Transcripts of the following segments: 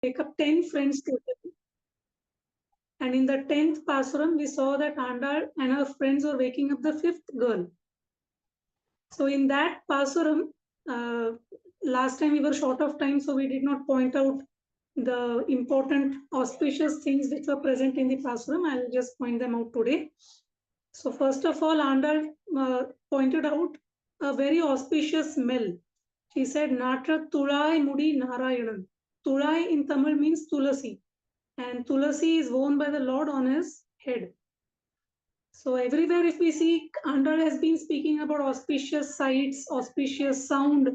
wake up 10 friends together. And in the 10th Pasuram, we saw that Andal and her friends were waking up the 5th girl. So in that Pasuram, last time we were short of time, so we did not point out the important auspicious things which were present in the Pasuram. I'll just point them out today. So first of all, Andal pointed out a very auspicious smell. She said, Natra Tulai Mudi Narayanan. Tulai in Tamil means Tulasi. And Tulasi is worn by the Lord on his head. So everywhere if we see, Andal has been speaking about auspicious sights, auspicious sound.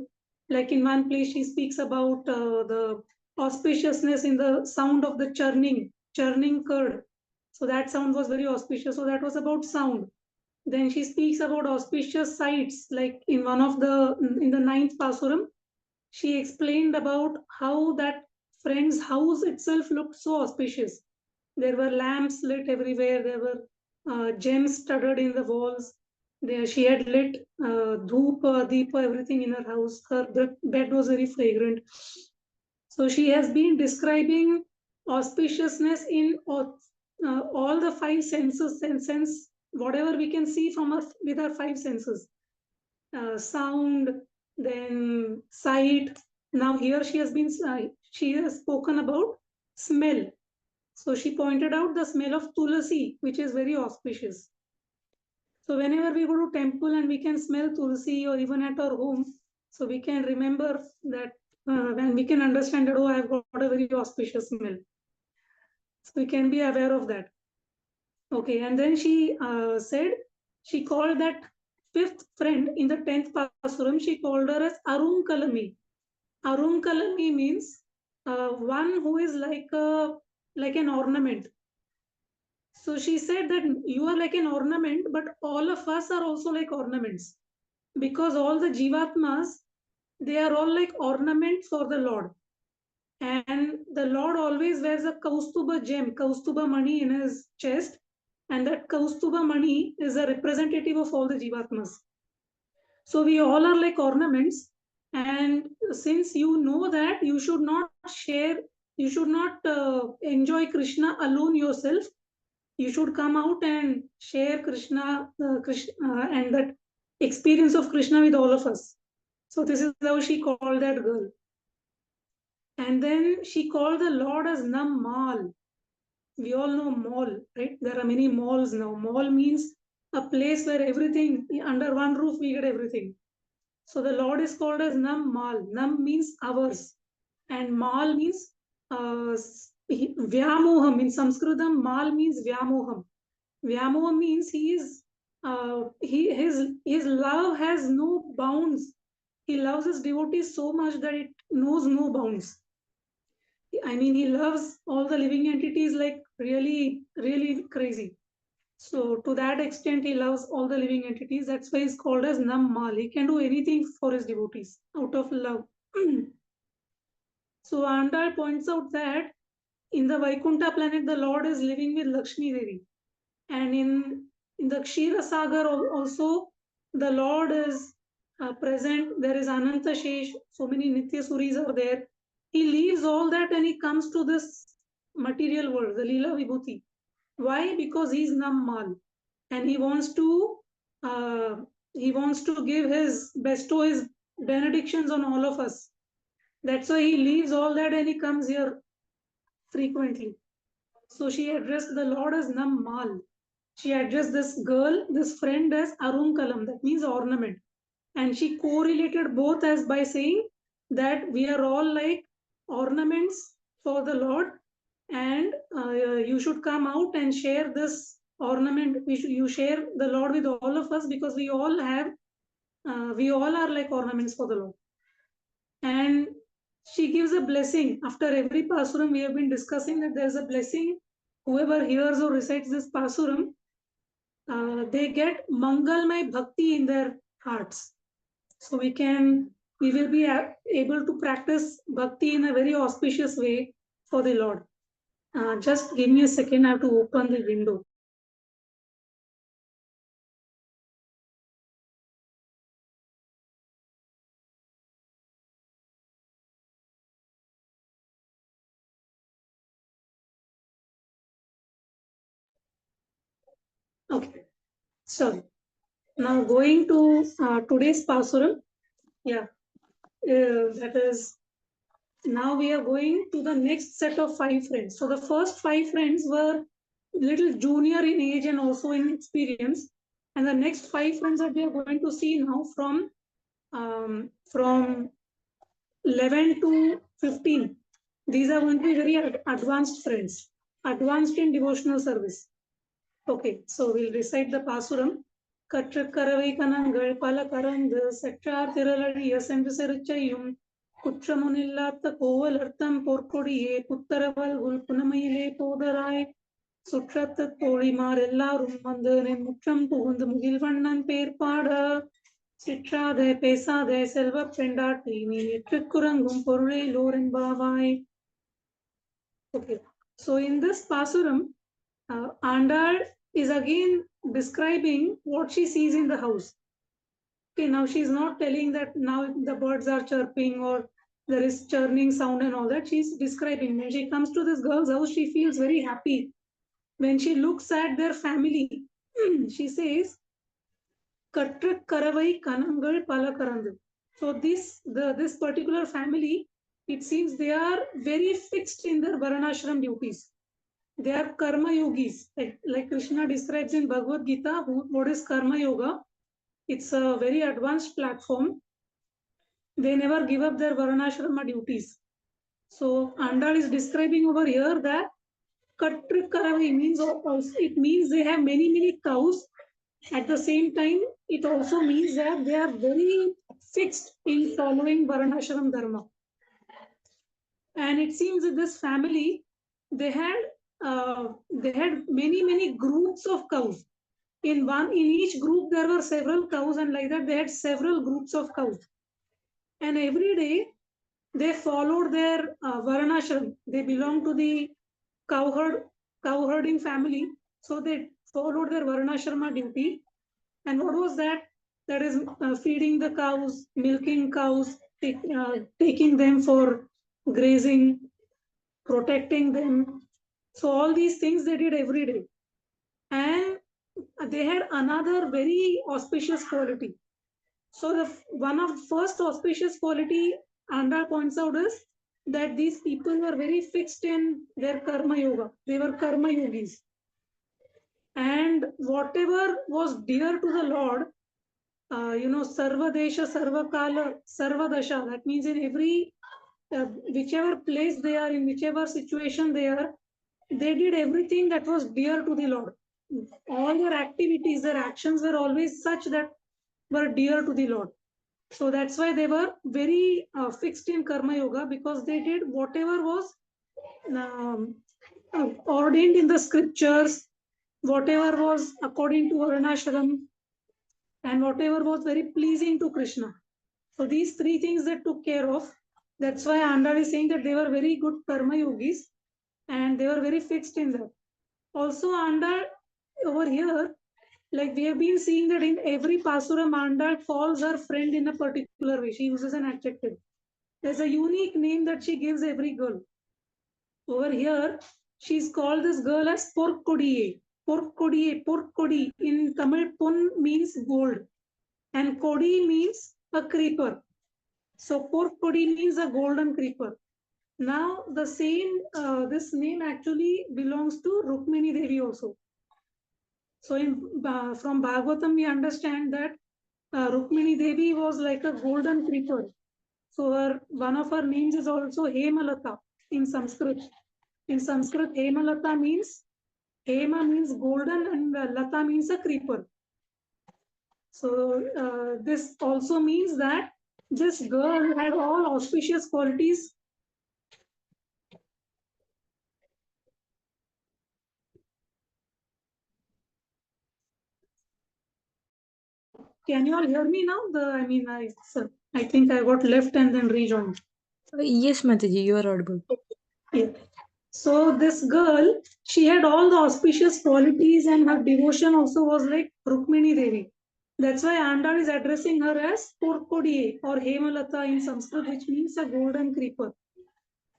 Like in one place she speaks about the auspiciousness in the sound of the churning curd. So that sound was very auspicious. So that was about sound. Then she speaks about auspicious sights, like in the 9th Pasuram, she explained about how that friend's house itself looked so auspicious. There were lamps lit everywhere. There were gems studded in the walls. There she had lit dhoopa, deepa, everything in her house. The bed was very fragrant. So she has been describing auspiciousness in all the five senses, sense whatever we can see from us with our five senses. Sound, then sight. Now here she has spoken about smell. So she pointed out the smell of tulasi, which is very auspicious. So whenever we go to temple and we can smell tulasi, or even at our home, so we can remember that when we can understand that, oh, I've got a very auspicious smell. So we can be aware of that. Okay, and then she said, she called that fifth friend in the 10th Pasuram, she called her as Arun Kalami. Arun Kalami means one who is like an ornament. So she said that you are like an ornament, but all of us are also like ornaments. Because all the Jivatmas, they are all like ornaments for the Lord. And the Lord always wears a Kaustuba gem, Kaustuba Mani in his chest. And that Kaustuba Mani is a representative of all the Jivatmas. So we all are like ornaments. And since you know that, you should not share, you should not enjoy Krishna alone yourself. You should come out and share Krishna and that experience of Krishna with all of us. So this is how she called that girl. And then she called the Lord as Nam Mal. We all know mall, right? There are many malls now. Mall means a place where everything, under one roof, we get everything. So the Lord is called as Nam Mal. Nam means ours. And Mal means Vyamoham. In Sanskritam, Mal means Vyamoham. Vyamoham means his love has no bounds. He loves his devotees so much that it knows no bounds. I mean, he loves all the living entities like really, really crazy. So to that extent, he loves all the living entities. That's why he's called as Nam Mal. He can do anything for his devotees out of love. So Andal points out that in the Vaikuntha planet, the Lord is living with Lakshmi Devi. And in the Kshira Sagar also, the Lord is present. There is Ananta Shesh, so many Nitya Suris are there. He leaves all that and he comes to this material world, the Leela Vibhuti. Why? Because he's Nammal and uh, he wants to bestow his benedictions on all of us. That's why he leaves all that and he comes here frequently. So she addressed the Lord as Nammal. She addressed this girl, this friend as Arunkalam, that means ornament. And she correlated both as by saying that we are all like ornaments for the Lord and you should come out and share this ornament. You share the Lord with all of us because we all are like ornaments for the Lord. And she gives a blessing. After every Pasuram, we have been discussing that there's a blessing. Whoever hears or recites this Pasuram, they get Mangalmay Bhakti in their hearts. So we will be able to practice Bhakti in a very auspicious way for the Lord. Just give me a second, I have to open the window. Okay. So now going to today's Pasuram. Yeah. That is, now we are going to the next set of 5 friends. So the first 5 friends were little junior in age and also in experience. And the next 5 friends that we are going to see now from 11 to 15. These are going to be very advanced friends, advanced in devotional service. Okay, so we'll recite the Pasuram. கற்றுக்கரவை கணங்கள் பல கறந்து செற்றார் திரளழிய சென்று செருச்செய்யும் குற்றமுனில்லாத்த கோவல் அர்த்தம் பொற்கொடியே புத்தரவல் உள் புனமையிலே போதராய் சுற்றத்து தோழிமார் எல்லாரும் வந்து நின் முற்றம் புகுந்து முகில்வண்ணன் பேர் பாட சிற்றாதே பேசாதே செல்வ பெண்டாட்டி நீ எற்றுக்குறங்கும் பொருளே லோரென்பாவாய். Okay, so in this Pasuram, Andal is again describing what she sees in the house. Okay, now she's not telling that now the birds are chirping or there is churning sound and all that. She's describing when she comes to this girl's house, she feels very happy. When she looks at their family, she says, Katrak karavai kanangal palakarandu. So this particular family, it seems they are very fixed in their Varanashram duties. They are karma yogis, like Krishna describes in Bhagavad Gita. What is karma yoga? It's a very advanced platform. They never give up their Varanashrama duties. So Andal is describing over here that Katrik Karavai means, it means they have many cows. At the same time, it also means that they are very fixed in following Varanashram Dharma. And it seems that this family, they had many groups of cows. In each group there were several cows, and like that they had several groups of cows. And every day they followed their Varanashram. They belonged to the cow herding family, so they followed their Varanashrama duty. And what was that? That is feeding the cows, milking cows, taking them for grazing, protecting them. So all these things they did every day. And they had another very auspicious quality. So one of the first auspicious quality Andal points out is that these people were very fixed in their karma yoga. They were karma yogis. And whatever was dear to the Lord, sarva desha, sarva kala, sarva dasha, that means in every whichever place they are, in whichever situation they are, they did everything that was dear to the Lord. All their activities, their actions were always such that were dear to the Lord. So that's why they were very fixed in karma yoga, because they did whatever was ordained in the scriptures, whatever was according to Varnashram, and whatever was very pleasing to Krishna. So these 3 things they took care of. That's why Andal is saying that they were very good karma yogis and they were very fixed in that. Also, Andal over here, like we have been seeing that in every Pasuram, Andal calls her friend in a particular way. She uses an adjective. There's a unique name that she gives every girl. Over here, she's called this girl as Porkodiye. Porkodi. In Tamil, Pon means gold and Kodi means a creeper. So Porkodi means a golden creeper. Now the same, this name actually belongs to Rukmini Devi also. So from Bhagavatam we understand that Rukmini Devi was like a golden creeper. So one of her names is also Hemalata in Sanskrit. In Sanskrit, Hemalata means, Hema means golden and Lata means a creeper. So this also means that this girl had all auspicious qualities. Can you all hear me now? I think I got left and then rejoined. Yes, Mataji, you are audible. Yeah. So this girl, she had all the auspicious qualities and her devotion also was like Rukmini Devi. That's why Andal is addressing her as Porkodiye or Hemalata in Sanskrit, which means a golden creeper.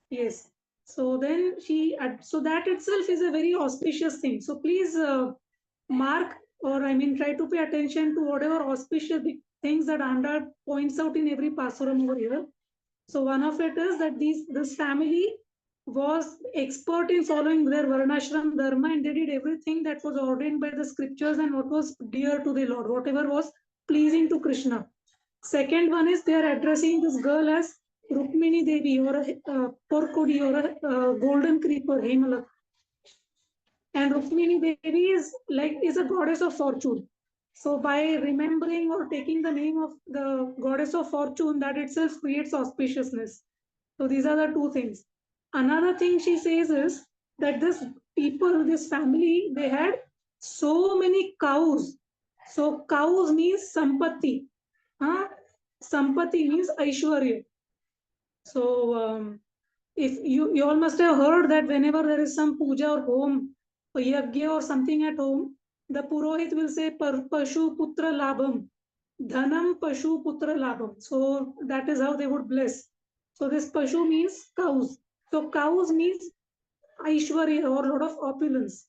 Yes. So then so that itself is a very auspicious thing. So please mark or try to pay attention to whatever auspicious things that Andal points out in every Pasuram over here. So one of it is that this family was expert in following their Varnashram Dharma, and they did everything that was ordained by the scriptures and what was dear to the Lord, whatever was pleasing to Krishna. Second one is they are addressing this girl as Rukmini Devi, or a Porkodi, or a golden creeper, Hemalak. And Rukmini Devi is a goddess of fortune. So by remembering or taking the name of the goddess of fortune, that itself creates auspiciousness. So these are the two things. Another thing she says is that this family, they had so many cows. So cows means sampatti. Sampatti means Aishwarya. So if you all must have heard that whenever there is some puja or home or yagya or something at home, the Purohit will say Pashu Putra Labham, Dhanam Pashu Putra Labham. So that is how they would bless. So this Pashu means cows. So cows means Aishwarya, or lot of opulence.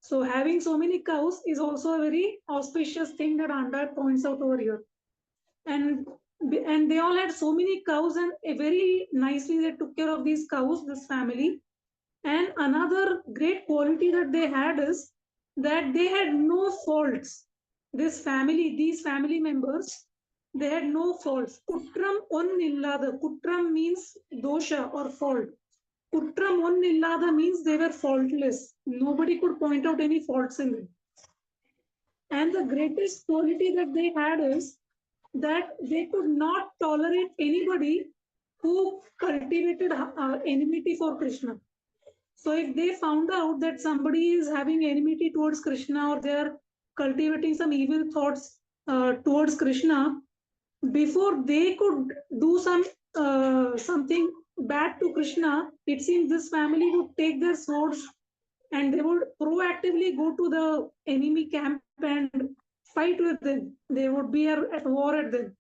So having so many cows is also a very auspicious thing that Andal points out over here. And they all had so many cows, and very nicely they took care of these cows, this family. And another great quality that they had is that they had no faults. These family members, they had no faults. Kutram onnillada. Kutram means dosha or fault. Kutram onnillada means they were faultless. Nobody could point out any faults in them. And the greatest quality that they had is that they could not tolerate anybody who cultivated enmity for Krishna. So if they found out that somebody is having enmity towards Krishna, or they are cultivating some evil thoughts towards Krishna, before they could do something bad to Krishna, it seems this family would take their swords and they would proactively go to the enemy camp and fight with them. They would be at war at them.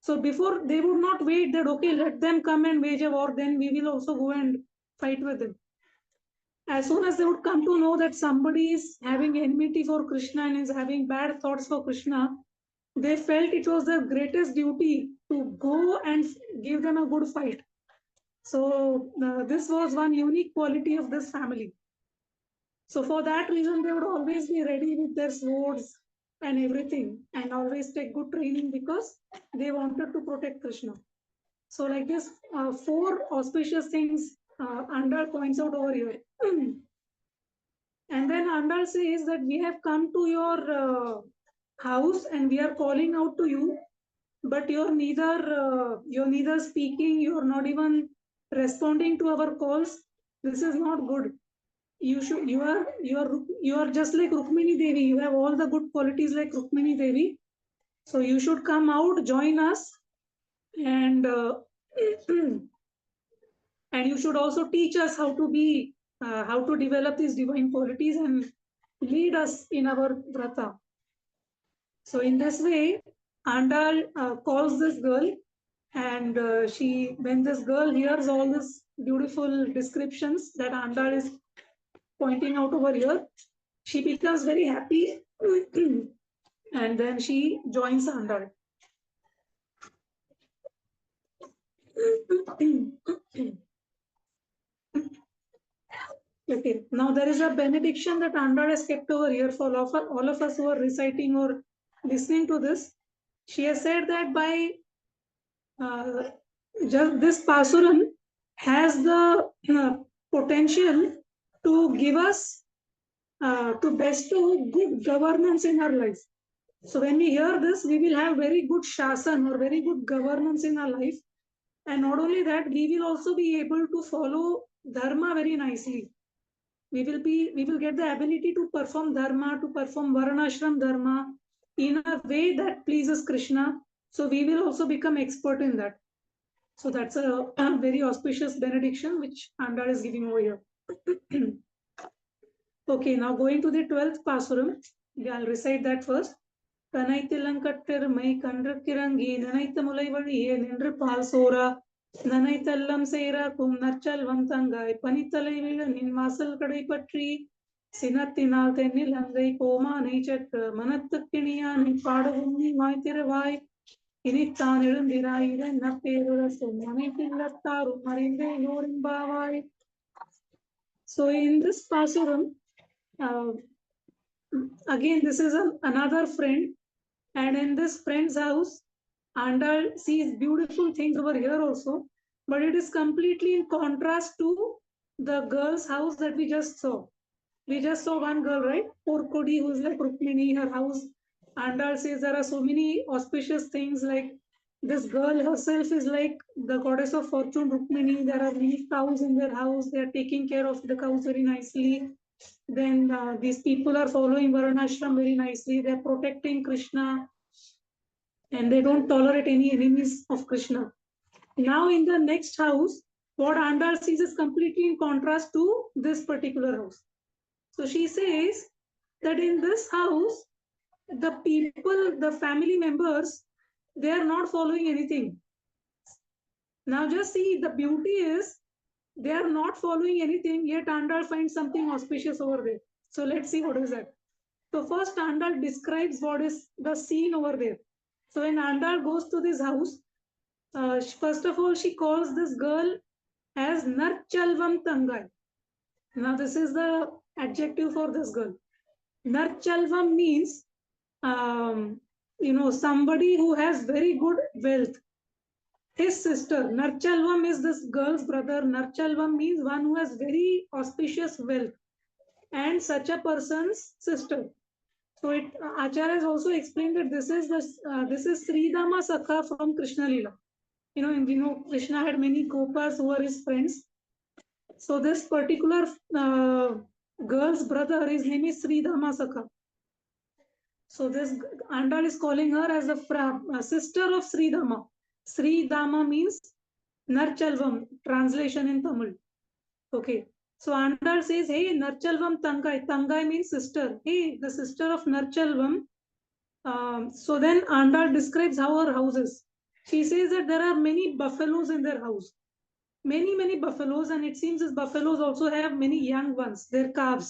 So before, they would not wait that, okay, let them come and wage a war, then we will also go and fight with them. As soon as they would come to know that somebody is having enmity for Krishna and is having bad thoughts for Krishna, they felt it was their greatest duty to go and give them a good fight. So this was one unique quality of this family. So for that reason, they would always be ready with their swords and everything, and always take good training because they wanted to protect Krishna. So like this, 4 auspicious things Andal points out over here. And then Andal says that we have come to your house and we are calling out to you, but you're neither speaking, you're not even responding to our calls. This is not good. You are just like Rukmini Devi. You have all the good qualities like Rukmini Devi. So you should come out, join us, and and you should also teach us how to develop these divine qualities and lead us in our vrata. So in this way, Andal calls this girl, and when this girl hears all these beautiful descriptions that Andal is pointing out over here, she becomes very happy and then she joins Andal. Okay, now there is a benediction that Andal has kept over here for all of us who are reciting or listening to this. She has said that by just this Pasuram has the potential to give us to bestow good governance in our life. So when we hear this, we will have very good shasan or very good governance in our life. And not only that, we will also be able to follow dharma very nicely. We will get the ability to perform dharma, to perform varnashram dharma in a way that pleases Krishna. So we will also become expert in that. So that's a very auspicious benediction which Andal is giving over here. Okay, now going to the 12th Pasuram. I'll recite that first. Kanaitillankatter mai kandrakkirangi nanaita mulaivaliye nindru palsora nanaithallam seira kum narchal vantangai panithalai vila nin masal kadai patri சினத்தினால் தென்னில் அங்கை கோமானை சற்று மனத்துக்கிணியானை பாடவும் நீ வாய்த்திருவாய் இனித்தான் எழுந்திராயிர நப்பேருரசும் அனைத்தில்லத்தாரும் அறிந்தே யோரிம்பாவாய். So in this Pasuram, again this is another friend, and in this friend's house, Andal sees beautiful things over here also, but it is completely in contrast to the girl's house that we just saw. We just saw one girl, right? Poor Kodi, who's like Rukmini, her house. Andal says there are so many auspicious things, like this girl herself is like the goddess of fortune, Rukmini. There are many cows in their house. They are taking care of the cows very nicely. Then these people are following Varanashram very nicely. They are protecting Krishna, and they don't tolerate any enemies of Krishna. Now in the next house, what Andal sees is completely in contrast to this particular house. So she says that in this house, the people, the family members, they are not following anything. Now just see, the beauty is they are not following anything, yet Andal finds something auspicious over there. So let's see what is that. So first Andal describes what is the scene over there. So when Andal goes to this house, first of all, she calls this girl as Narchalvam Tangai. Now this is the adjective for this girl. Narchalvam means, somebody who has very good wealth. His sister, Narchalvam is this girl's brother. Narchalvam means one who has very auspicious wealth, and such a person's sister. So Acharya has also explained that this is Sridama Sakha from Krishna Lila. Krishna had many gopas who were his friends. So this particular girl's brother, his name is Sridama Sakha. So this Andal is calling her as a sister of Sridama. Sridama means Narchalvam, translation in Tamil. Okay. So Andal says, hey, Narchalvam Tangai. Tangai means sister. Hey, the sister of Narchalvam. So then Andal describes how her house is. She says that there are many buffaloes in their house. Many buffaloes, and it seems these buffaloes also have many young ones, their calves.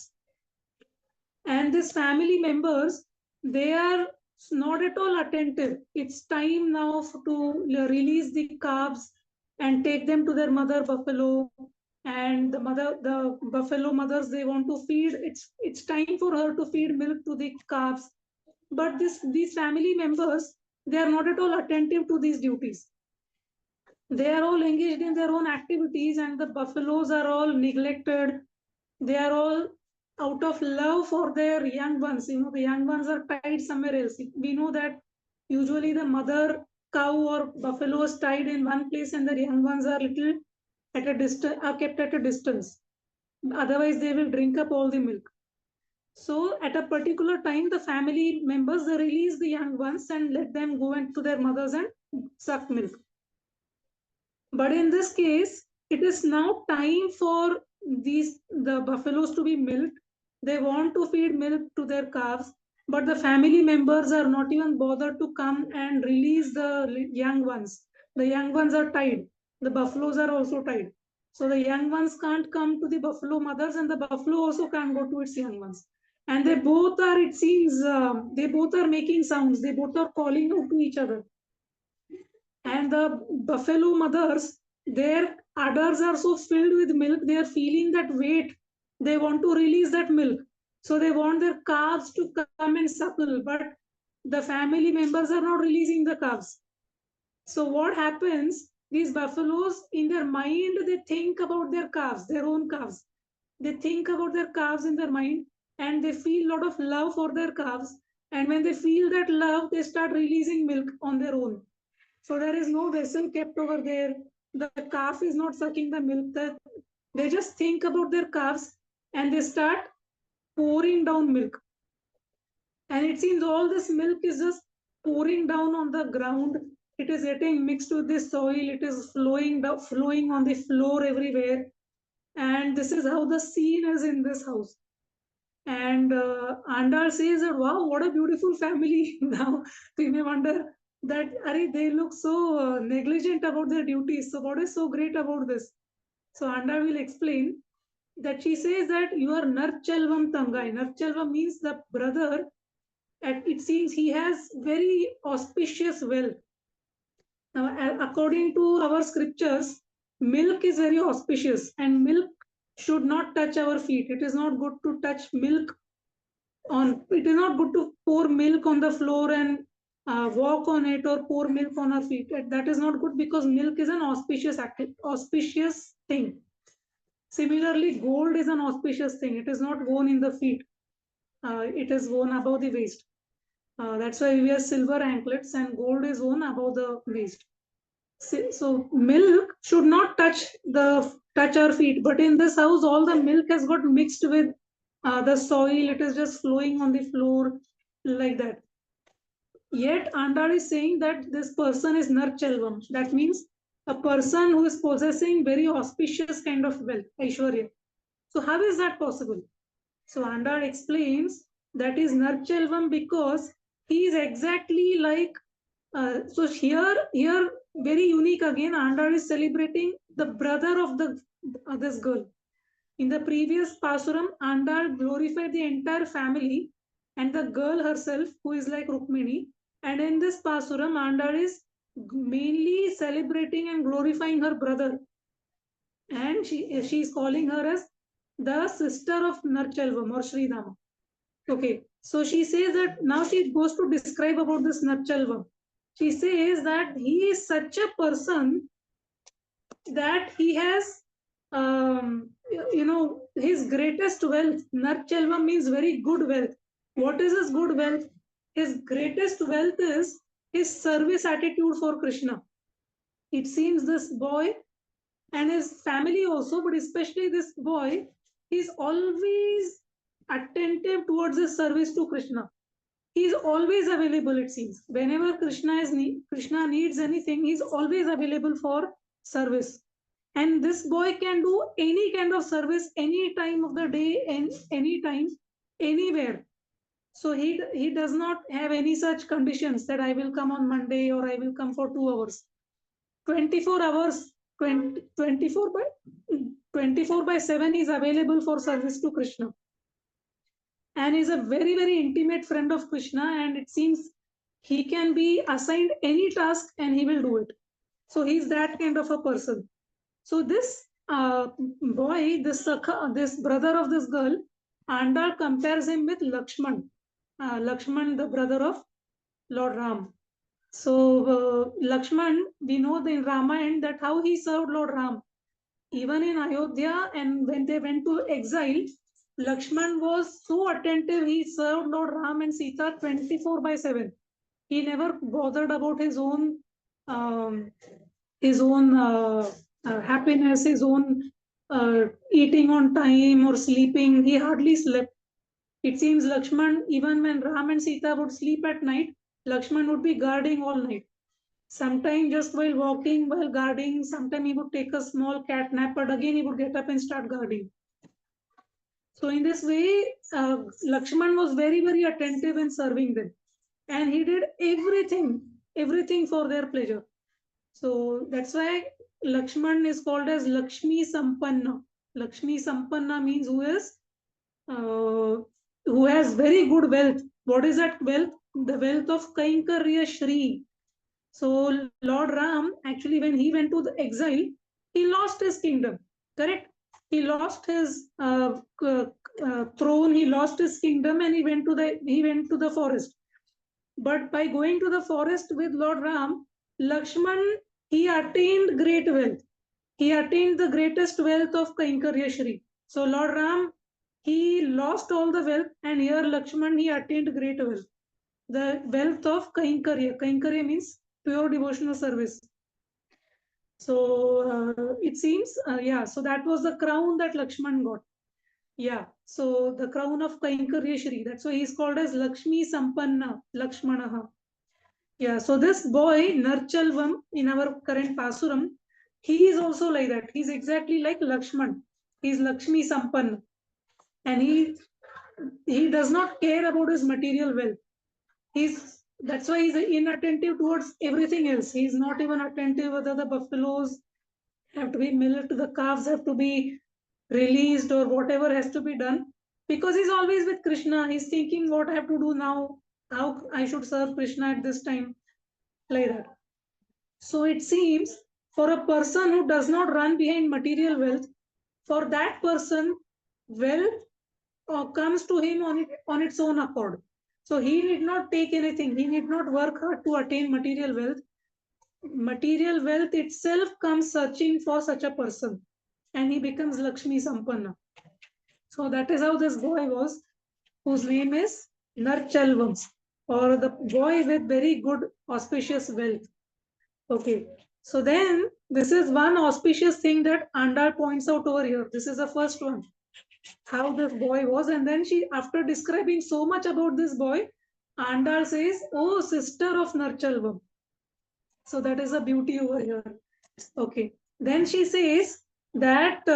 And these family members, they are not at all attentive. It's time now to release the calves and take them to their mother buffalo. And the buffalo mothers, they want to feed. It's time for her to feed milk to the calves. But these family members, they are not at all attentive to these duties. They are all engaged in their own activities, and the buffaloes are all neglected. They are all out of love for their young ones. The young ones are tied somewhere else. We know that usually the mother cow or buffalo is tied in one place, and the young ones are kept at a distance. Otherwise, they will drink up all the milk. So at a particular time, the family members, they release the young ones and let them go into their mothers and suck milk. But in this case, it is now time for the buffaloes to be milked. They want to feed milk to their calves, but the family members are not even bothered to come and release the young ones. The young ones are tied. The buffaloes are also tied. So the young ones can't come to the buffalo mothers, and the buffalo also can't go to its young ones. And they both are, it seems, they both are making sounds. They both are calling out to each other. And the buffalo mothers, their udders are so filled with milk, they are feeling that weight. They want to release that milk. So they want their calves to come and suckle, but the family members are not releasing the calves. So what happens? These buffaloes, in their mind, they think about their calves, their own calves. They think about their calves in their mind, and they feel a lot of love for their calves. And when they feel that love, they start releasing milk on their own. So there is no vessel kept over there. The calf is not sucking the milk. They just think about their calves, and they start pouring down milk. And it seems all this milk is just pouring down on the ground. It is getting mixed with the soil. It is flowing on the floor everywhere. And this is how the scene is in this house. And Andal says that, wow, what a beautiful family. Now we may wonder that they look so negligent about their duties. So what is so great about this? So Andal will explain that she says that you are Narchelvam Tangai. Narchelvam means the brother, and it seems he has very auspicious wealth. Now, according to our scriptures, milk is very auspicious, and milk should not touch our feet. It is not good to touch milk on. It is not good to pour milk on the floor and walk on it, or pour milk on our feet. That is not good, because milk is an auspicious thing. Similarly, gold is an auspicious thing. It is not worn in the feet. It is worn above the waist. That's why we wear silver anklets, and gold is worn above the waist. So milk should not touch our feet. But in this house, all the milk has got mixed with the soil. It is just flowing on the floor like that. Yet Andal is saying that this person is Narchelvam. That means a person who is possessing very auspicious kind of wealth, Aishwarya. So how is that possible? So Andal explains that is Narchelvam because he is exactly like, so here very unique again, Andal is celebrating the brother of this girl. In the previous Pasuram, Andal glorified the entire family and the girl herself, who is like Rukmini. And in this Pasuram, Andal is mainly celebrating and glorifying her brother. And she is calling her as the sister of Narchelvam or Sridhama. Okay, so she says that now she goes to describe about this Narchelvam. She says that he is such a person that he has, his greatest wealth. Narchelvam means very good wealth. What is his good wealth? His greatest wealth is his service attitude for Krishna. It seems this boy and his family also, but especially this boy, he's always attentive towards his service to Krishna. He's always available, it seems. Whenever Krishna needs anything, he's always available for service. And this boy can do any kind of service any time of the day and any time, anywhere. So he does not have any such conditions that I will come on Monday or I will come for 2 hours. 24 hours, 24 by 7 is available for service to Krishna. And is a very, very intimate friend of Krishna, and it seems he can be assigned any task and he will do it. So he's that kind of a person. So this boy, this brother of this girl, Andal compares him with Lakshman. Lakshman, the brother of Lord Ram. So Lakshman, we know in Ramayana that how he served Lord Ram. Even in Ayodhya, and when they went to exile, Lakshman was so attentive. He served Lord Ram and Sita 24 by 7. He never bothered about his own happiness, his own eating on time or sleeping. He hardly slept. It seems Lakshman, even when Ram and Sita would sleep at night, Lakshman would be guarding all night. Sometimes just while walking, while guarding, sometimes he would take a small cat nap, but again he would get up and start guarding. So in this way, Lakshman was very, very attentive in serving them. And he did everything for their pleasure. So that's why Lakshman is called as Lakshmi Sampanna. Lakshmi Sampanna means who has very good wealth. What is that wealth? The wealth of Kainkarya Shri. So Lord Ram, actually, when he went to the exile, he lost his kingdom. Correct? He lost his throne. He lost his kingdom, and he went to the forest. But by going to the forest with Lord Ram, Lakshman, he attained great wealth. He attained the greatest wealth of Kainkarya Shri. So Lord Ram, he lost all the wealth, and here Lakshman, he attained great wealth. The wealth of Kainkarya. Kainkarya means pure devotional service. So it seems, so that was the crown that Lakshman got. Yeah, so the crown of Kainkarya Shri. That's why he's called as Lakshmi Sampanna, Lakshmanaha. Yeah, so this boy, Narchelvam, in our current Pasuram, he is also like that. He's exactly like Lakshman. He's Lakshmi Sampanna. And he does not care about his material wealth. That's why he's inattentive towards everything else. He's not even attentive whether the buffaloes have to be milked, the calves have to be released or whatever has to be done, because he's always with Krishna. He's thinking what I have to do now, how I should serve Krishna at this time, like that. So it seems for a person who does not run behind material wealth, for that person, wealth comes to him on its own accord. So he need not take anything. He need not work hard to attain material wealth. Material wealth itself comes searching for such a person, and he becomes Lakshmi Sampanna. So that is how this boy was, whose name is Narchalvam, or the boy with very good auspicious wealth. Okay. So then this is one auspicious thing that Andal points out over here. This is the first one, how this boy was. And then she, after describing so much about this boy, Andal says, "Oh, sister of Narchalvam." So that is a beauty over here. Okay. Then she says that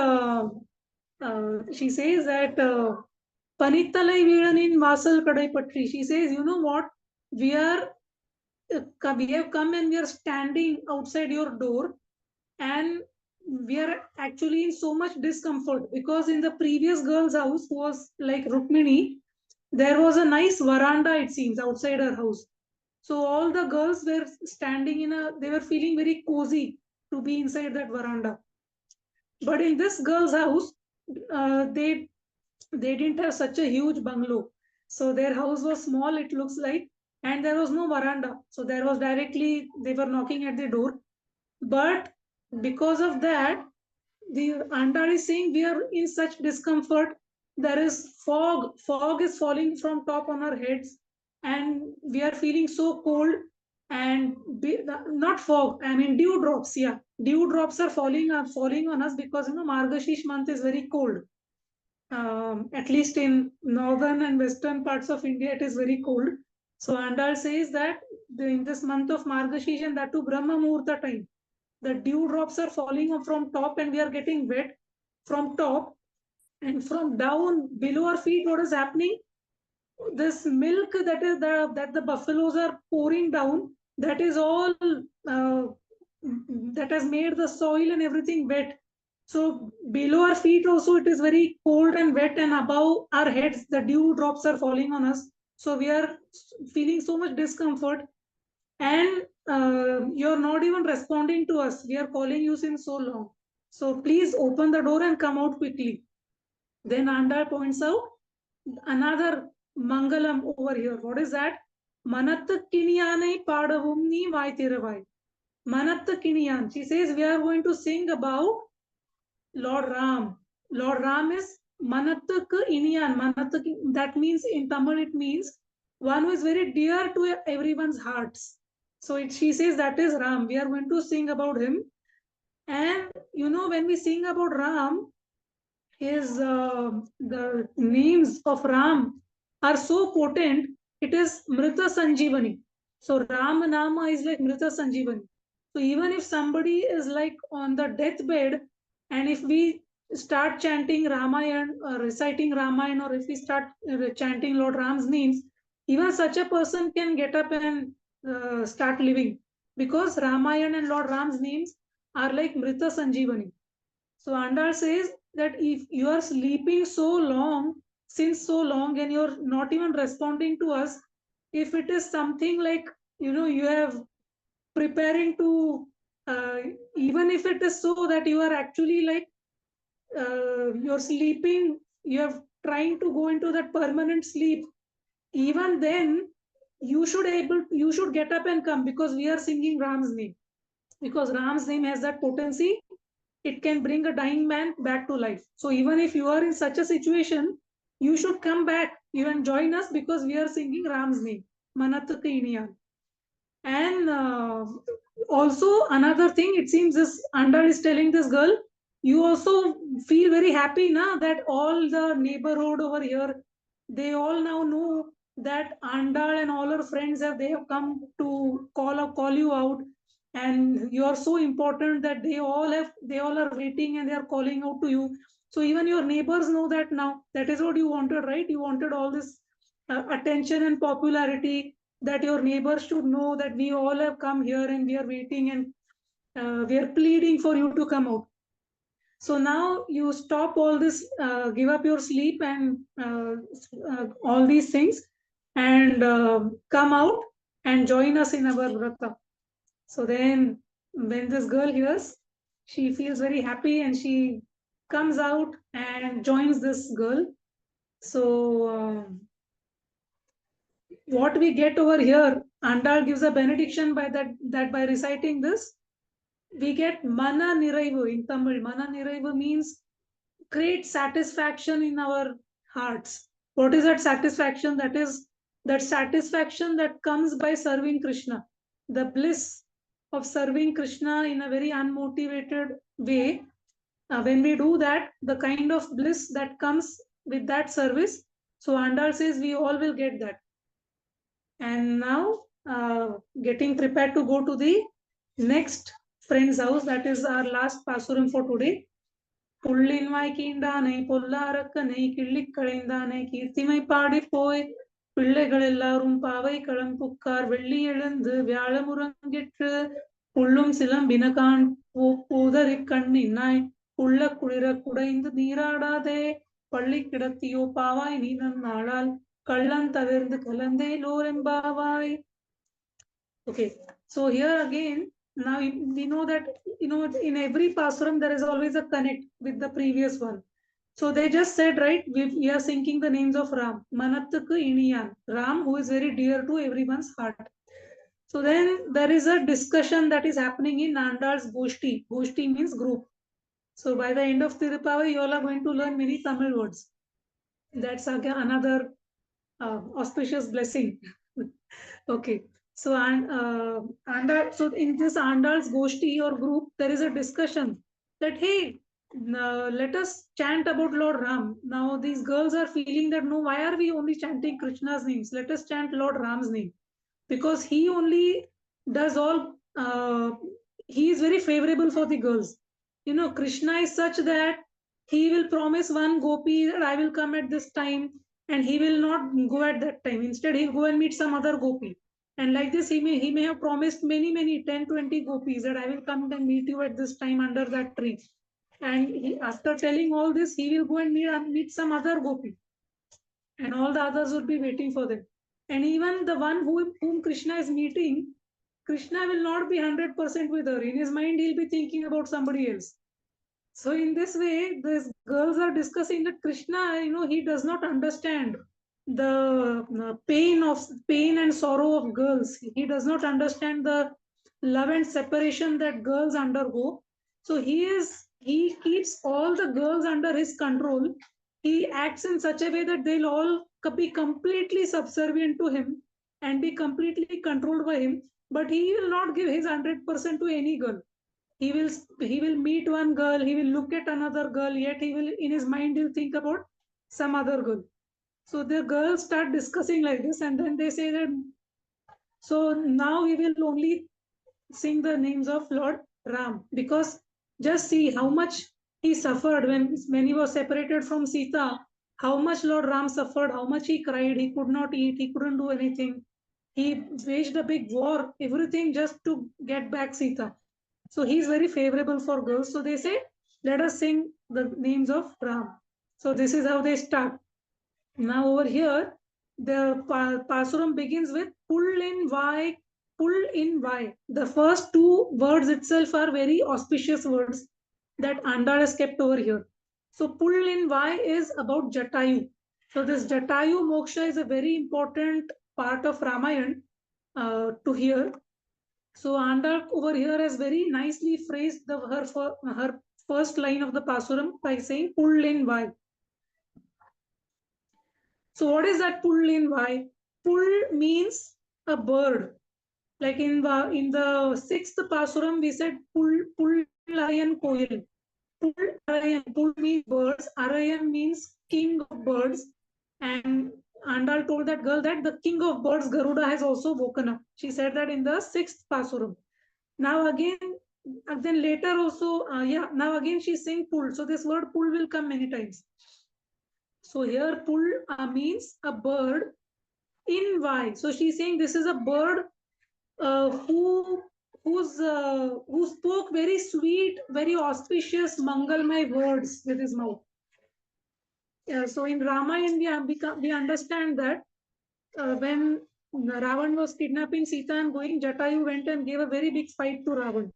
Panittalai Veeranin Vasal Kadai Patri. She says, you know what? We are we have come and we are standing outside your door, and we are actually in so much discomfort, because in the previous girl's house, who was like Rukmini, there was a nice veranda, it seems, outside her house. So all the girls were standing they were feeling very cozy to be inside that veranda. But in this girl's house, they didn't have such a huge bungalow. So their house was small, it looks like, and there was no veranda. So there was directly, they were knocking at the door. But because of that, the Andal is saying we are in such discomfort. There is fog. Fog is falling from top on our heads, and we are feeling so cold. And not fog, I mean dewdrops. Yeah, dewdrops are falling on us, because Margashish month is very cold. At least in northern and western parts of India, it is very cold. So Andal says that in this month of Margashish, and that to Brahma Muhurta time, the dewdrops are falling from top, and we are getting wet from top. And from down below our feet, what is happening? This milk that the buffaloes are pouring down, that is all that has made the soil and everything wet. So below our feet also it is very cold and wet, and above our heads the dewdrops are falling on us. So we are feeling so much discomfort, and you're not even responding to us. We are calling you since so long. So please open the door and come out quickly. Then Andal points out another Mangalam over here. What is that? Manatta Kiniyanai Padavumni Vaitiravai. Manatta Kiniyan. She says we are going to sing about Lord Ram. Lord Ram is Manatta Iniyan. Manatta, that means in Tamil it means one who is very dear to everyone's hearts. So she says that is Ram. We are going to sing about him. And when we sing about Ram, the names of Ram are so potent. It is Mrita Sanjeevani. So Ram Nama is like Mrita Sanjeevani. So even if somebody is like on the deathbed, and if we start chanting Ramayana, reciting Ramayana, or if we start chanting Lord Ram's names, even such a person can get up and start living, because Ramayana and Lord Ram's names are like Mrita Sanjeevani. So Andal says that if you are sleeping since so long, and you're not even responding to us, if it is something like, you have preparing to, even if it is so that you are actually like, you're sleeping, you're trying to go into that permanent sleep, even then you should get up and come, because we are singing Ram's name. Because Ram's name has that potency, it can bring a dying man back to life. So even if you are in such a situation, you should come back, you and join us, because we are singing Ram's name, Manataka Iniyan. And also another thing, it seems this Andal is telling this girl, you also feel very happy now that all the neighborhood over here, they all now know that Andal and all her friends they have come to call you out, and you are so important that they all are waiting and they are calling out to you. So even your neighbors know that now. That is what you wanted, right? You wanted all this attention and popularity, that your neighbors should know that we all have come here and we are waiting, and we are pleading for you to come out. So now you stop all this, give up your sleep and all these things, and come out and join us in our vrata. So then when this girl hears, she feels very happy and she comes out and joins this girl. So what we get over here, Andal gives a benediction by that by reciting this, we get mana niraivu in Tamil. Mana niraivu means great satisfaction in our hearts. What is that satisfaction? That is that satisfaction that comes by serving Krishna. The bliss of serving Krishna in a very unmotivated way. When we do that, the kind of bliss that comes with that service. So Andal says we all will get that. And now getting prepared to go to the next friend's house. That is our last pasuram for today. புள்ளின்வாய் கீண்டானை பொல்லாரக்கனை கிள்ளிக் களைந்தானை கீர்த்திமை பாடி போய் பிள்ளைகள் எல்லாரும் பாவை களம் புக்கார் வெள்ளி எழுந்து வியாழமுறங்கிற்று புள்ளும் சிலம்பினகான் பூதறி கண்ணினாய் உள்ள குளிர குடைந்து நீராடாதே பள்ளி கிடத்தியோ பாவாய் நீ நன்னாளால் கள்ளம் தவிர்ந்து கலந்தே லோரெம்பாவாய். Okay, so here again, now we know that, in every pasuram there is always a connect with the previous one. So they just said, right, we are singing the names of Ram. Manattukku Iniyan, Ram, who is very dear to everyone's heart. So then there is a discussion that is happening in Nandal's Goshti. Goshti means group. So by the end of Tiruppavai, you all are going to learn many Tamil words. That's again another auspicious blessing. Okay. So so in this Andal's Goshti or group, there is a discussion that, hey, let us chant about Lord Ram. Now these girls are feeling that, no, why are we only chanting Krishna's names? Let us chant Lord Ram's name, because he only does all. He is very favorable for the girls. Krishna is such that he will promise one gopi that I will come at this time, and he will not go at that time. Instead, he'll go and meet some other gopi. And like this, he may have promised many 10, 20 gopis that I will come and meet you at this time under that tree. And after telling all this, he will go and meet some other gopi. And all the others would be waiting for them. And even the one whom Krishna is meeting, Krishna will not be 100% with her. In his mind, he'll be thinking about somebody else. So in this way, these girls are discussing that Krishna, he does not understand the pain and sorrow of girls. He does not understand the love and separation that girls undergo. So he keeps all the girls under his control. He acts in such a way that they'll all be completely subservient to him and be completely controlled by him. But he will not give his 100% to any girl. He will meet one girl, he will look at another girl, yet he will, in his mind, he'll think about some other girl. So the girls start discussing like this, and then they say that, so now we will only sing the names of Lord Ram, because just see how much he suffered when he was separated from Sita, how much Lord Ram suffered, how much he cried, he could not eat, he couldn't do anything. He waged a big war, everything just to get back Sita. So he's very favorable for girls. So they say, let us sing the names of Ram. So this is how they start. Now over here, the Pasuram begins with pull in Vai, pull in Vai. The first two words itself are very auspicious words that Andal has kept over here. So pull in Vai is about Jatayu. So this Jatayu Moksha is a very important part of Ramayana to hear. So Andal over here has very nicely phrased her first line of the Pasuram by saying pull in Vai. So what is that pull in Vai? Pull means a bird. Like in the sixth Pasuram, we said pull lion koil. Pull means birds. Arayan means king of birds. And Andal told that girl that the king of birds, Garuda, has also woken up. She said that in the sixth Pasuram. Now again, then later also, now again she's saying pull. So this word pull will come many times. So here pull means a bird in Vai. So she's saying this is a bird who who spoke very sweet, very auspicious Mangalmay words with his mouth. So in Ramayana, we understand that when Ravan was kidnapping Sita and going, Jatayu went and gave a very big fight to Ravan.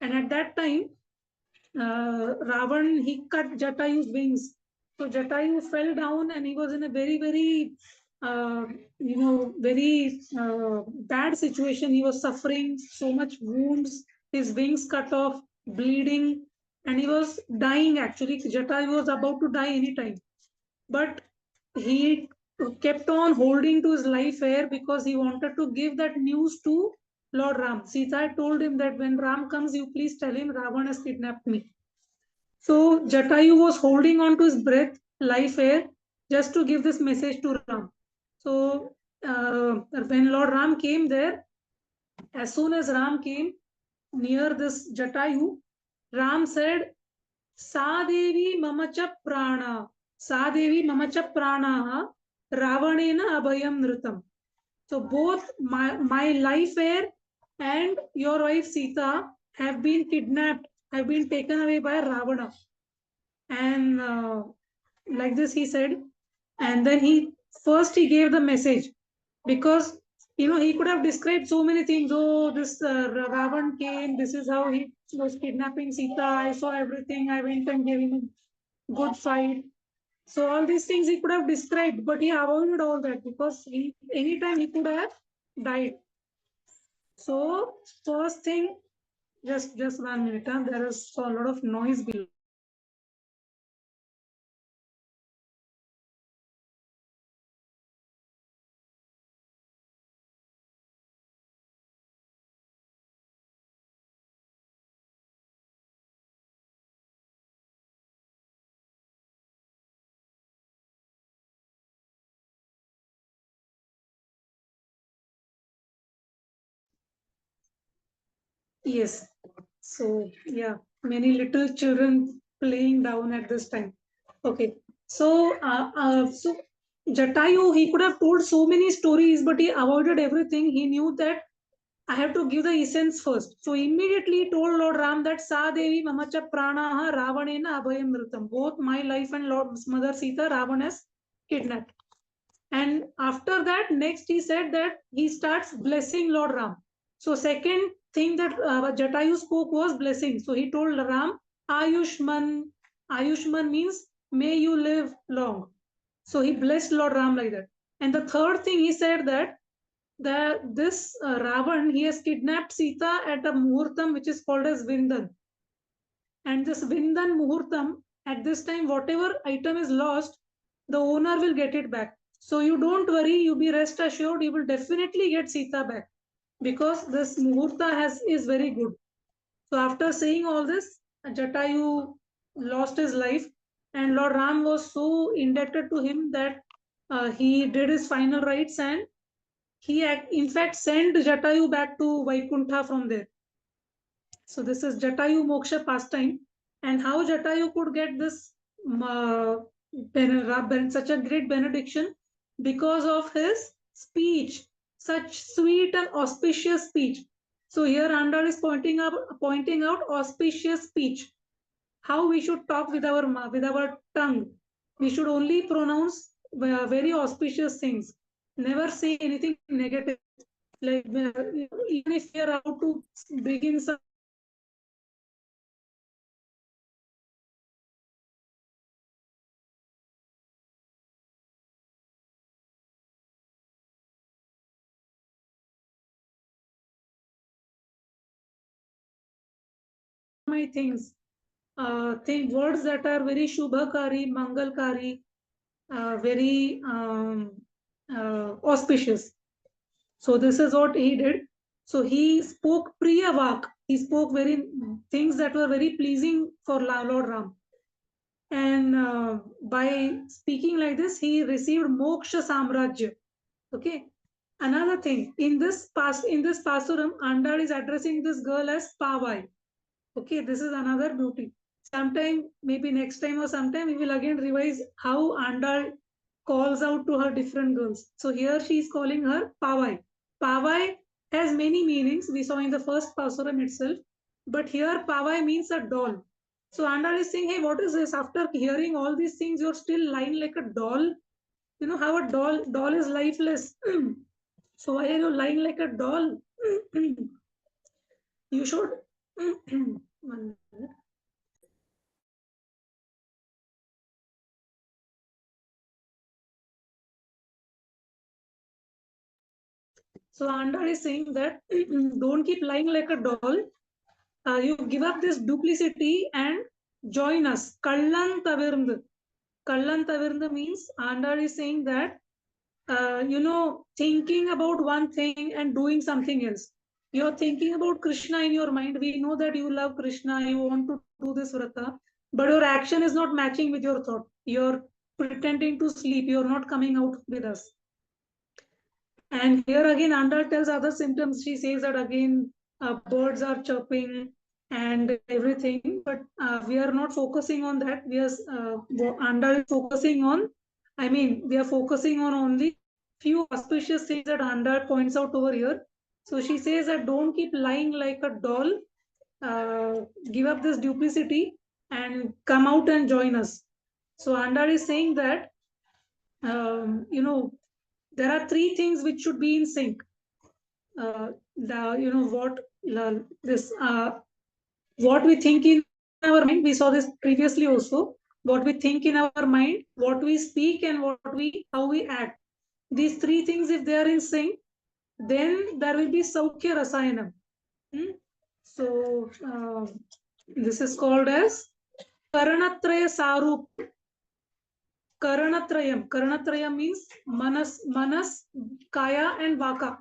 And at that time, Ravan, he cut Jatayu's wings. So Jatayu fell down and he was in a very, very, very bad situation. He was suffering so much wounds, his wings cut off, bleeding, and he was dying actually. Jatayu was about to die anytime. But he kept on holding to his life air because he wanted to give that news to Lord Ram. Sita told him that when Ram comes, you please tell him Ravan has kidnapped me. So Jatayu was holding on to his breath, life air, just to give this message to Ram. So when Lord Ram came there, as soon as Ram came near this Jatayu, Ram said, Sadevi mamacha prana, Sadevi mamacha prana, Ravanena abhayam nritam. So both my life air and your wife Sita have been kidnapped, have been taken away by Ravana. And like this he said, and then he gave the message, because he could have described so many things. Oh, this Ravan came, this is how he was kidnapping Sita, I saw everything, I went and gave him a good fight. So all these things he could have described, but he avoided all that because anytime he could have died. So first thing, just 1 minute, there is a lot of noise below. Yes. So yeah, many little children playing down at this time. Okay. So Jatayu, he could have told so many stories, but he avoided everything. He knew that I have to give the essence first. So immediately he told Lord Ram that Sa Devi Mamacha Pranaha Ravanena Abhayam Mritam. Both my life and Lord's mother Sita, Ravan has kidnapped. And after that, next he said that he starts blessing Lord Ram. So second thing that Jatayu spoke was blessing. So he told Ram, Ayushman. Ayushman means may you live long. So he blessed Lord Ram like that. And the third thing he said that this Ravan, he has kidnapped Sita at a muhurtam which is called as Vindan. And this Vindan muhurtam, at this time, whatever item is lost, the owner will get it back. So you don't worry, you be rest assured, you will definitely get Sita back because this muhurta is very good. So after saying all this, Jatayu lost his life, and Lord Ram was so indebted to him that he did his final rites, and he in fact sent Jatayu back to Vaikuntha from there. So this is Jatayu Moksha pastime, and how Jatayu could get this such a great benediction because of his speech, such sweet and auspicious speech. So here Andal is pointing out auspicious speech. How we should talk with our tongue. We should only pronounce very auspicious things. Never say anything negative. Like even if we are about to begin some my things, think words that are very shubhakari, mangalkari, very auspicious. So this is what he did. So he spoke priyavak. He spoke very things that were very pleasing for Lord Ram. And by speaking like this, he received moksha samrajya. Okay. Another thing in this pasuram, Andal is addressing this girl as Pavai. Okay, this is another beauty. Sometime, maybe next time or sometime, we will again revise how Andal calls out to her different girls. So here she is calling her Pavai. Pavai has many meanings. We saw in the first Pasuram itself. But here, Pavai means a doll. So Andal is saying, hey, what is this? After hearing all these things, you're still lying like a doll. You know how a doll is lifeless. So why are you lying like a doll? You should. 1 minute. So Andal is saying that don't keep lying like a doll. You give up this duplicity and join us. Kallan tavirnd. Kallan tavirnd means Andal is saying that thinking about one thing and doing something else. You're thinking about Krishna in your mind. We know that you love Krishna, you want to do this vrata, but your action is not matching with your thought. You're pretending to sleep, you're not coming out with us. And here again, Andal tells other symptoms. She says that again, birds are chirping and everything, but we are not focusing on that. We are Andal is focusing on. We are focusing on only few auspicious things that Andal points out over here. So she says that don't keep lying like a doll. Give up this duplicity and come out and join us. So Andal is saying that there are three things which should be in sync. What we think in our mind. We saw this previously also. What we think in our mind, what we speak, and how we act. These three things, if they are in sync, then there will be Saukya Rasayanam. So this is called as Karanatraya Sarup. Karanatrayam means manas, kaya, and vacha.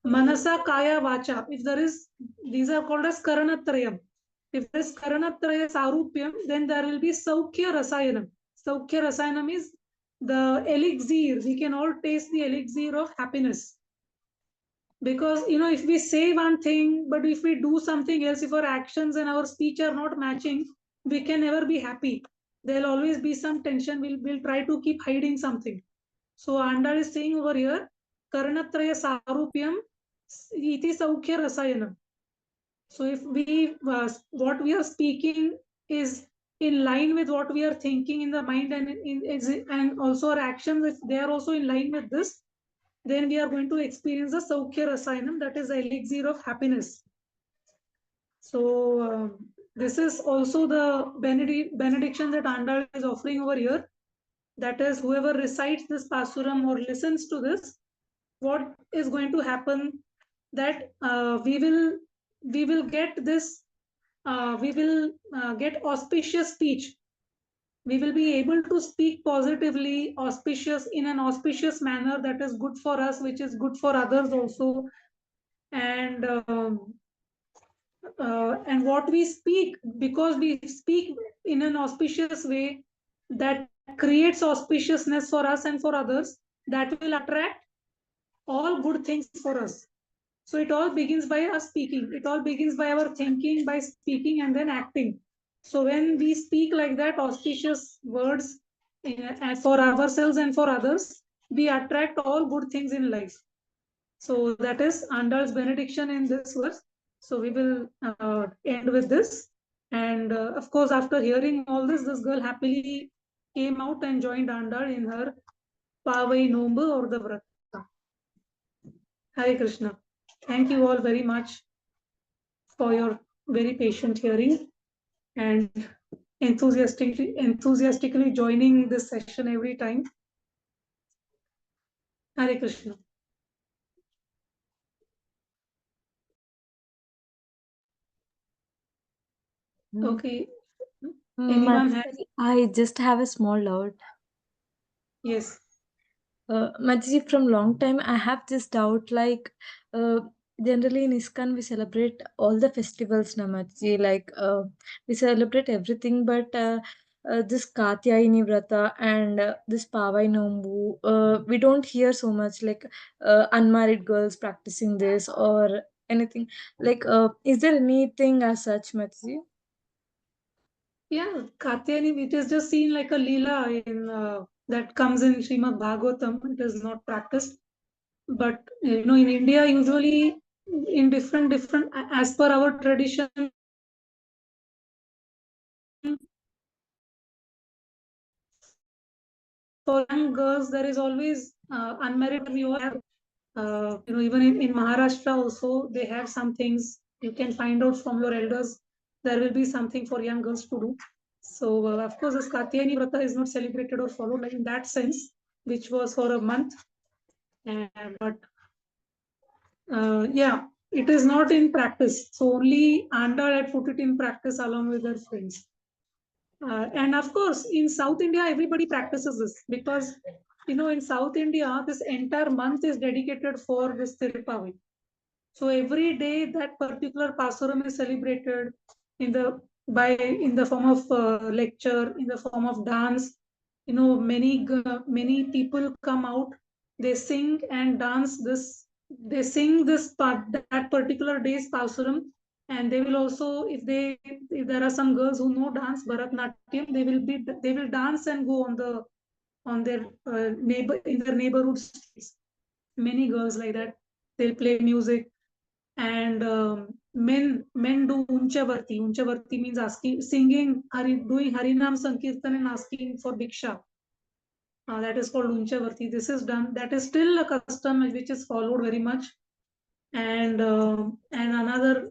Manasa, kaya, vacha. If there is, these are called as Karanatrayam. If there is Karanatraya Sarupyam, then there will be Saukya Rasayanam. Saukya Rasayanam is the elixir. We can all taste the elixir of happiness. Because, if we say one thing, but if we do something else, if our actions and our speech are not matching, we can never be happy. There'll always be some tension. We'll try to keep hiding something. So Andal is saying over here, Karanatraya Sarupyam iti Saukya Rasayanam. So if what we are speaking is in line with what we are thinking in the mind, and also our actions, if they are also in line with this, then we are going to experience the Saukya Rasayanam, that is the elixir of happiness. So this is also the benediction that Andal is offering over here. That is, whoever recites this Pasuram or listens to this, what is going to happen, that we will get this, we will get auspicious speech. We will be able to speak positively, auspicious, in an auspicious manner that is good for us, which is good for others also. And what we speak, because we speak in an auspicious way that creates auspiciousness for us and for others, that will attract all good things for us. So it all begins by us speaking. It all begins by our thinking, by speaking, and then acting. So when we speak like that, auspicious words for ourselves and for others, we attract all good things in life. So that is Andal's benediction in this verse. So we will end with this. And of course, after hearing all this girl happily came out and joined Andal in her Pavai Nombu or the Vrata. Hare Krishna. Thank you all very much for your very patient hearing and enthusiastically joining this session every time. Hare Krishna. Okay. Anyone has? I just have a small doubt. Yes. Mataji, from long time, I have this doubt. Generally in ISKCON, we celebrate all the festivals, na Mataji. We celebrate everything, but this Katyayini Vrata and this Pavai Nombu, we don't hear so much unmarried girls practicing this or anything. Is there anything as such, Mataji? Yeah, Katyayani, it is just seen like a lila in that comes in Srimad Bhagavatam. It is not practiced. But in India, usually in different, as per our tradition, for young girls, there is always unmarried. We all have, even in Maharashtra also, they have some things you can find out from your elders. There will be something for young girls to do. So, of course, this Katyayani Vrata is not celebrated or followed like in that sense, which was for a month. But yeah, it is not in practice. So only Andal had put it in practice along with her friends. And of course, in South India, everybody practices this because, in South India, this entire month is dedicated for this Tiruppavai. So every day that particular Pasuram is celebrated in the form of lecture, in the form of dance. Many people come out. They sing and dance this. They sing this part that particular day's Pasuram, and they will also, if there are some girls who know dance Bharatnatyam, they will dance and go on their neighborhood streets. Many girls like that. They'll play music, and men do unchavarti. Unchavarti means asking, singing, doing Harinam Sankirtan and asking for Bhiksha. That is called unchavarti. This is done. That is still a custom which is followed very much. And another,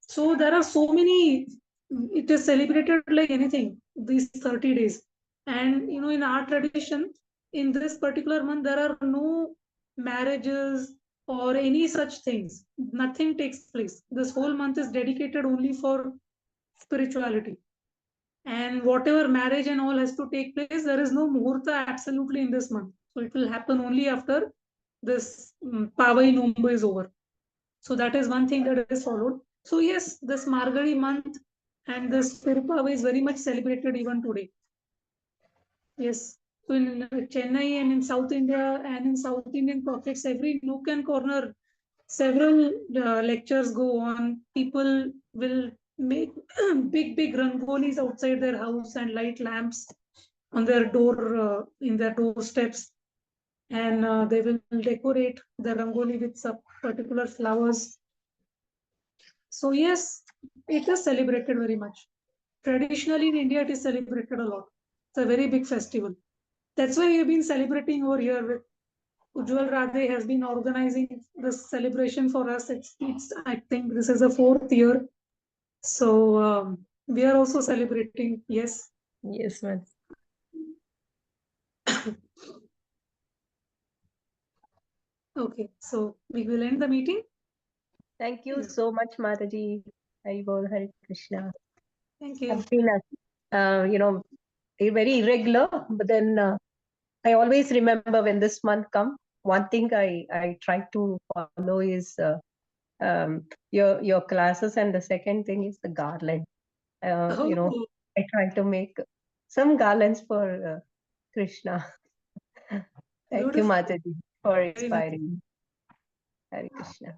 so there are so many. It is celebrated like anything these 30 days. And in our tradition, in this particular month, there are no marriages or any such things. Nothing takes place. This whole month is dedicated only for spirituality. And whatever marriage and all has to take place, there is no muhurta absolutely in this month. So it will happen only after this Pavai Nombu is over. So that is one thing that is followed. So yes, this Margari month and this Tiruppavai is very much celebrated even today. Yes. So in Chennai and in South India and in South Indian pockets, every nook and corner, several lectures go on. People will make big rangolis outside their house and light lamps on their door, in their doorsteps. And they will decorate the rangoli with some particular flowers. So yes, it is celebrated very much. Traditionally in India, it is celebrated a lot. It's a very big festival. That's why we've been celebrating over here with Ujjwal Radhe has been organizing this celebration for us. It's I think this is the 4th year. So we are also celebrating. Yes. Yes, ma'am. Okay. So we will end the meeting. Thank you Yes. so much, Mataji. Hari Bol, Hare Krishna. Thank you. I've been, very irregular, but then I always remember when this month comes, one thing I try to follow is your classes, and the second thing is the garland. Oh, I try to make some garlands for Krishna. Thank you, beautiful. Mataji, for Very nice. inspiring. Hare Krishna.